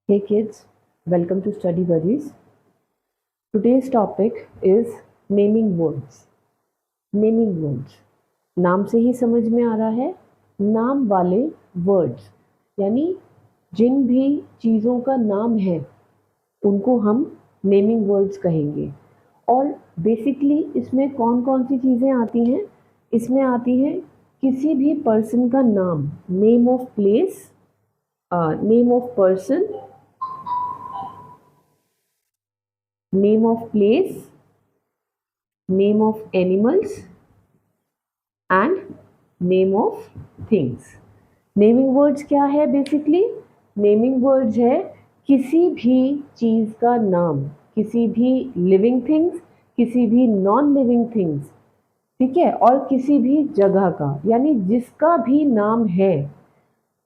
Hey kids, welcome to Study Buddies. Today's topic is naming words. Naming words. नाम से ही समझ में आ रहा है, नाम वाले वर्ड्स यानी जिन भी चीज़ों का नाम है उनको हम नेमिंग वर्ड्स कहेंगे। और बेसिकली इसमें कौन कौन सी चीज़ें आती हैं? इसमें आती है किसी भी पर्सन का नाम, name of place, name of person, name of place, name of animals and name of things. Naming words क्या है? बेसिकली नेमिंग वर्ड्स है किसी भी चीज़ का नाम, किसी भी लिविंग थिंग्स, किसी भी नॉन लिविंग थिंग्स, ठीक है, और किसी भी जगह का, यानी जिसका भी नाम है।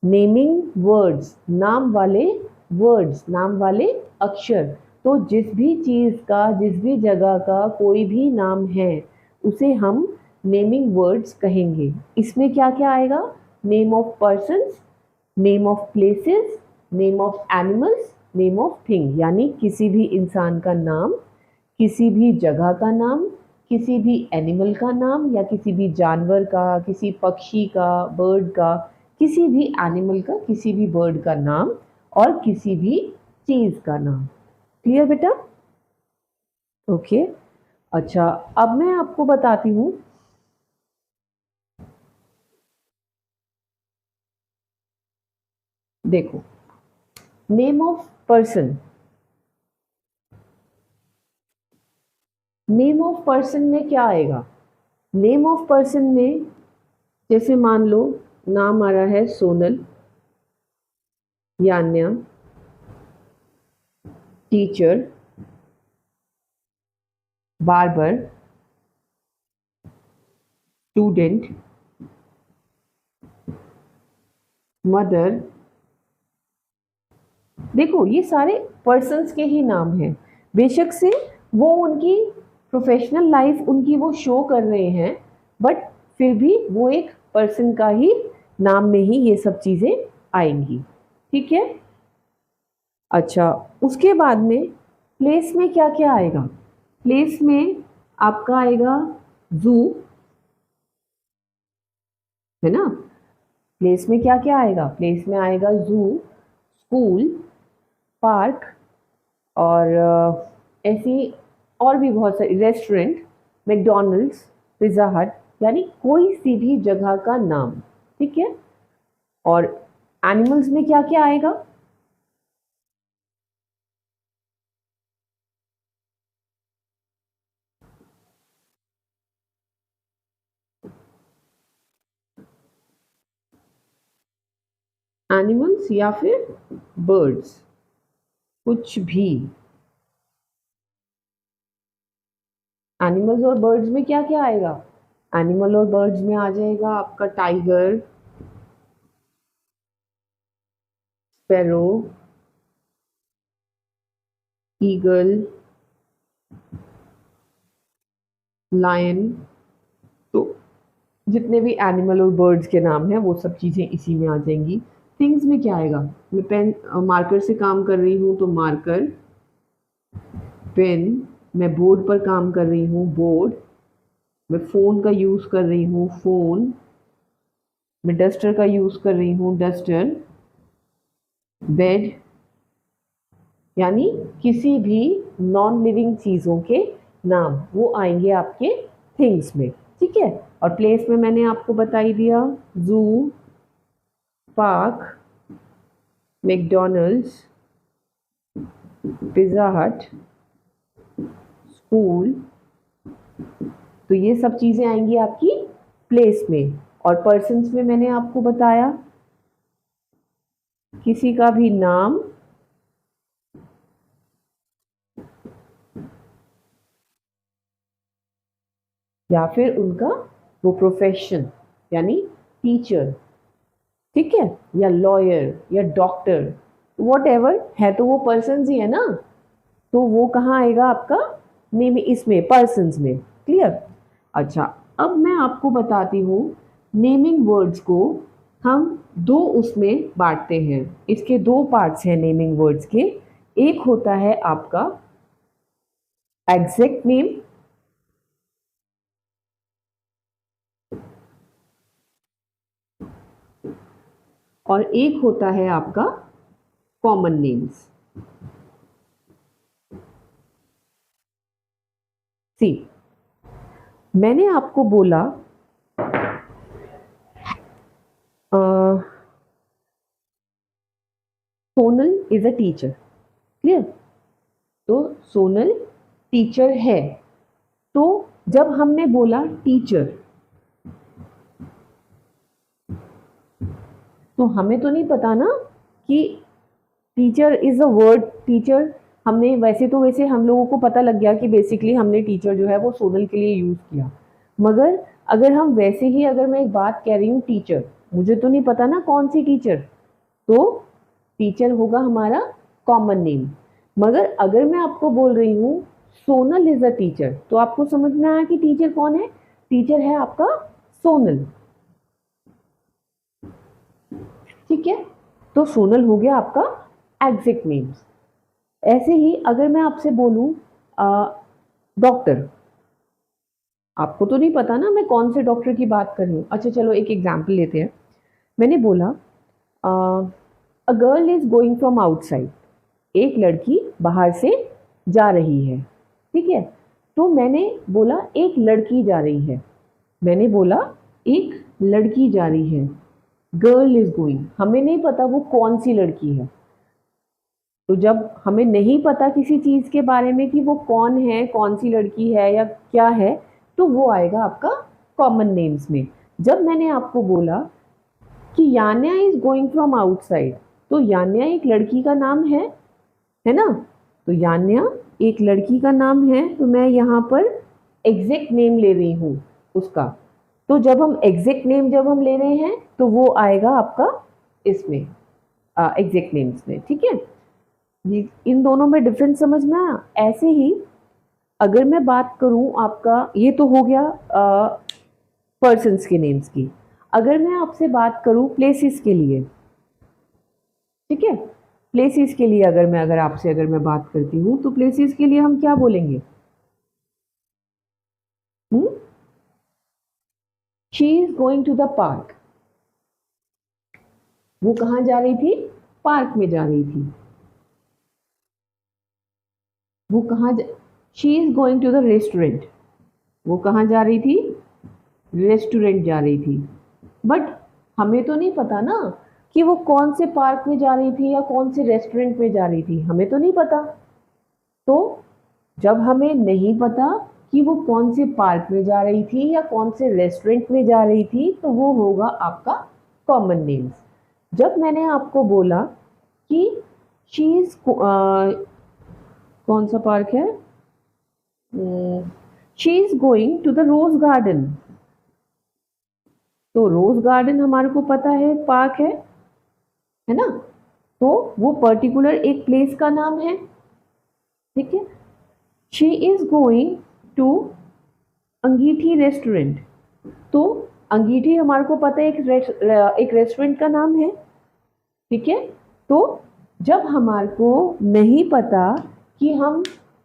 नेमिंग वर्ड्स, नाम वाले वर्ड्स, नाम वाले अक्षर। तो जिस भी चीज़ का, जिस भी जगह का कोई भी नाम है उसे हम नेमिंग वर्ड्स कहेंगे। इसमें क्या क्या आएगा? Name of persons, name of places, name of animals, name of thing, यानी किसी भी इंसान का नाम, किसी भी जगह का नाम, किसी भी एनिमल का नाम या किसी भी जानवर का, किसी पक्षी का, बर्ड का, किसी भी एनिमल का, किसी भी बर्ड का नाम और किसी भी चीज़ का नाम। क्लियर बेटा? ओके। अच्छा, अब मैं आपको बताती हूँ। देखो, name of person, name of person में क्या आएगा? नेम ऑफ पर्सन में जैसे मान लो नाम आ रहा है Sonal, Yanya, teacher, barber, student, mother. देखो, ये सारे पर्सन्स के ही नाम हैं। बेशक से वो उनकी प्रोफेशनल लाइफ उनकी वो शो कर रहे हैं, बट फिर भी वो एक पर्सन का ही नाम में ही ये सब चीज़ें आएंगी। ठीक है। अच्छा, उसके बाद में प्लेस में क्या क्या आएगा? प्लेस में आपका आएगा जू, है ना। प्लेस में क्या क्या आएगा? प्लेस में आएगा जू, स्कूल, पार्क और ऐसी और भी बहुत सारी, रेस्टोरेंट, मैकडॉनल्ड्स, पिज़्ज़ा हट, यानी कोई सी भी जगह का नाम। ठीक है। और एनिमल्स में क्या क्या आएगा? एनिमल्स या फिर बर्ड्स, कुछ भी। एनिमल्स और बर्ड्स में क्या क्या आएगा? एनिमल और बर्ड्स में आ जाएगा आपका टाइगर, स्पैरो, ईगल, लायन। तो जितने भी एनिमल और बर्ड्स के नाम हैं वो सब चीज़ें इसी में आ जाएंगी। थिंग्स में क्या आएगा? मैं पेन मार्कर से काम कर रही हूँ तो मार्कर, पेन। मैं बोर्ड पर काम कर रही हूँ, बोर्ड। मैं फ़ोन का यूज़ कर रही हूँ, फ़ोन। मैं डस्टर का यूज़ कर रही हूँ, डस्टर। बेड, यानी किसी भी नॉन लिविंग चीज़ों के नाम वो आएंगे आपके थिंग्स में। ठीक है। और प्लेस में मैंने आपको बता ही दिया, जू, पार्क, मैकडॉनल्ड्स, पिज़्ज़ा हट, स्कूल। तो ये सब चीज़ें आएंगी आपकी प्लेस में। और पर्सन्स में मैंने आपको बताया किसी का भी नाम, या फिर उनका वो प्रोफेशन, यानी टीचर, ठीक है, या लॉयर या डॉक्टर, वॉट एवर है, तो वो पर्सन्स ही है ना। तो वो कहाँ आएगा आपका? नेम, इसमें पर्सन्स में। क्लियर? अच्छा, अब मैं आपको बताती हूँ नेमिंग वर्ड्स को हम दो उसमें बांटते हैं। इसके दो पार्ट्स हैं नेमिंग वर्ड्स के। एक होता है आपका एग्जैक्ट नेम, और एक होता है आपका कॉमन नेम्स। सी, मैंने आपको बोला Sonal is a teacher, clear. तो सोनल टीचर है। तो जब हमने बोला टीचर, तो हमें तो नहीं पता ना कि teacher is a word. Teacher हमने वैसे हम लोगों को पता लग गया कि बेसिकली हमने टीचर जो है वो सोनल के लिए यूज किया। मगर अगर हम वैसे ही, अगर मैं एक बात कह रही हूँ टीचर, मुझे तो नहीं पता ना कौन सी टीचर, तो टीचर होगा हमारा कॉमन नेम। मगर अगर मैं आपको बोल रही हूँ सोनल इज अ टीचर, तो आपको समझ में आया कि टीचर कौन है। टीचर है आपका सोनल, ठीक है। तो सोनल हो गया आपका एग्जैक्ट नेम्स। ऐसे ही अगर मैं आपसे बोलूं डॉक्टर, आपको तो नहीं पता ना मैं कौन से डॉक्टर की बात कर रही हूँ। अच्छा चलो एक एग्जाम्पल लेते हैं। मैंने बोला a girl is going from outside, एक लड़की बाहर से जा रही है, ठीक है। तो मैंने बोला एक लड़की जा रही है, मैंने बोला एक लड़की जा रही है। गर्ल इज गोइंग, हमें नहीं पता वो कौन सी लड़की है। तो जब हमें नहीं पता किसी चीज के बारे में कि वो कौन है, कौन सी लड़की है या क्या है, तो वो आएगा आपका कॉमन नेम्स में। जब मैंने आपको बोला कि यान्या इज गोइंग फ्रॉम आउटसाइड, तो यान्या एक लड़की का नाम है ना। तो यान्या एक लड़की का नाम है, तो मैं यहाँ पर एग्जैक्ट नेम ले रही हूँ उसका। तो जब हम एग्जैक्ट नेम जब हम ले रहे हैं तो वो आएगा आपका इसमें एग्जैक्ट नेम्स में, ठीक है। इन दोनों में डिफरेंस समझ में आया। ऐसे ही अगर मैं बात करूं आपका, ये तो हो गया पर्सन्स के नेम्स की। अगर मैं आपसे बात करूं प्लेसेस के लिए, ठीक है, प्लेसेस के लिए अगर आपसे अगर मैं बात करती हूँ, तो प्लेसेस के लिए हम क्या बोलेंगे। She is going to the park, वो कहाँ जा रही थी, पार्क में जा रही थी। वो कहाँ, she is going to the restaurant, वो कहाँ जा रही थी, रेस्टोरेंट जा रही थी। बट हमें तो नहीं पता ना कि वो कौन से पार्क में जा रही थी या कौन से रेस्टोरेंट में जा रही थी, हमें तो नहीं पता। तो जब हमें नहीं पता कि वो कौन से पार्क में जा रही थी या कौन से रेस्टोरेंट में जा रही थी, तो वो होगा आपका कॉमन नेम्स। जब मैंने आपको बोला कि शी कौन सा पार्क है, she is going to the rose garden, तो रोज गार्डन हमारे को पता है पार्क है ना। तो वो पर्टिकुलर एक प्लेस का नाम है, ठीक है। She is going to Angithi restaurant, तो अंगीठी हमारे को पता है एक रेस्टोरेंट का नाम है, ठीक है। तो जब हमारे को नहीं पता कि हम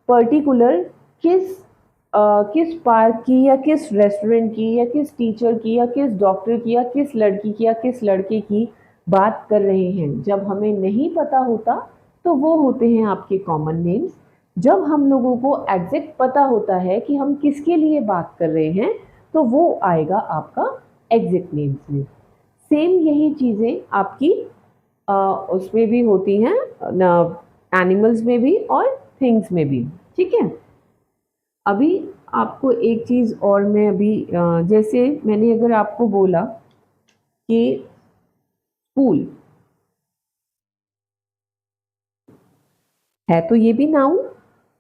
पर्टिकुलर किस पार्क की या किस रेस्टोरेंट की या किस टीचर की या किस डॉक्टर की या किस लड़की की या किस लड़के की बात कर रहे हैं, जब हमें नहीं पता होता, तो वो होते हैं आपके कॉमन नेम्स। जब हम लोगों को एग्जैक्ट पता होता है कि हम किसके लिए बात कर रहे हैं, तो वो आएगा आपका एग्जैक्ट नेम्स में। सेम यही चीज़ें आपकी उसमें भी होती हैं, एनिमल्स में भी और थिंग्स में भी, ठीक है। अभी आपको एक चीज़ और मैं अभी जैसे मैंने अगर आपको बोला कि स्कूल है, तो ये भी नाउन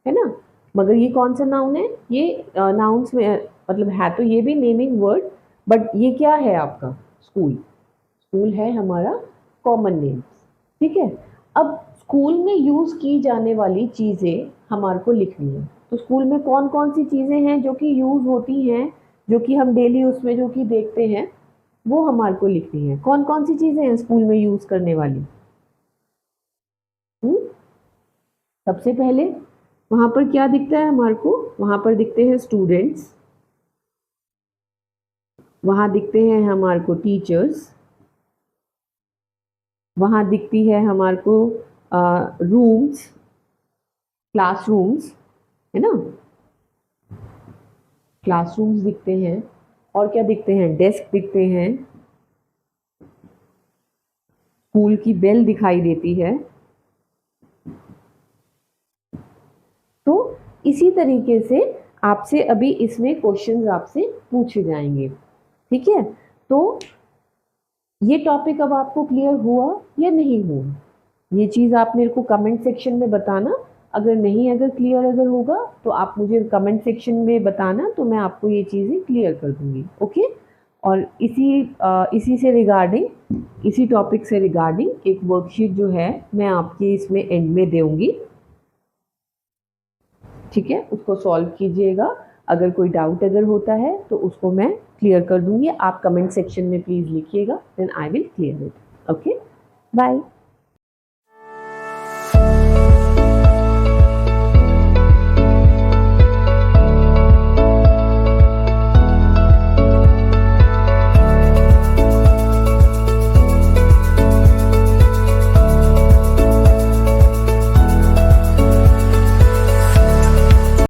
है ना। मगर ये कौन सा नाउन है, ये नाउन्स में मतलब है तो ये भी नेमिंग वर्ड, बट ये क्या है आपका स्कूल। स्कूल है हमारा कॉमन नेम, ठीक है। अब स्कूल में यूज की जाने वाली चीजें हमारे को लिखनी है। तो स्कूल में कौन कौन सी चीजें हैं जो कि यूज होती हैं, जो कि हम डेली उसमें जो कि देखते हैं, वो हमारे को लिखनी है। कौन कौन सी चीजें हैं स्कूल में यूज करने वाली? सबसे पहले वहां पर क्या दिखता है हमारे को? वहां पर दिखते हैं स्टूडेंट्स, वहां दिखते हैं हमारे को टीचर्स, वहां दिखती है हमारे को रूम्स, क्लासरूम्स, है ना, क्लासरूम्स दिखते हैं। और क्या दिखते हैं? डेस्क दिखते हैं, स्कूल की बेल दिखाई देती है। तो इसी तरीके से आपसे अभी इसमें क्वेश्चंस आपसे पूछे जाएंगे, ठीक है? तो ये टॉपिक अब आपको क्लियर हुआ या नहीं हुआ? ये चीज़ आप मेरे को कमेंट सेक्शन में बताना। अगर नहीं, अगर क्लियर अगर होगा तो आप मुझे कमेंट सेक्शन में बताना, तो मैं आपको ये चीज़ें क्लियर कर दूंगी। ओके? और इसी से रिगार्डिंग, इसी टॉपिक से रिगार्डिंग एक वर्कशीट जो है मैं आपकी इसमें एंड में दूंगी, ठीक है? उसको सॉल्व कीजिएगा। अगर कोई डाउट अगर होता है तो उसको मैं क्लियर कर दूंगी। आप कमेंट सेक्शन में प्लीज़ लिखिएगा, then I will clear it. Okay, bye.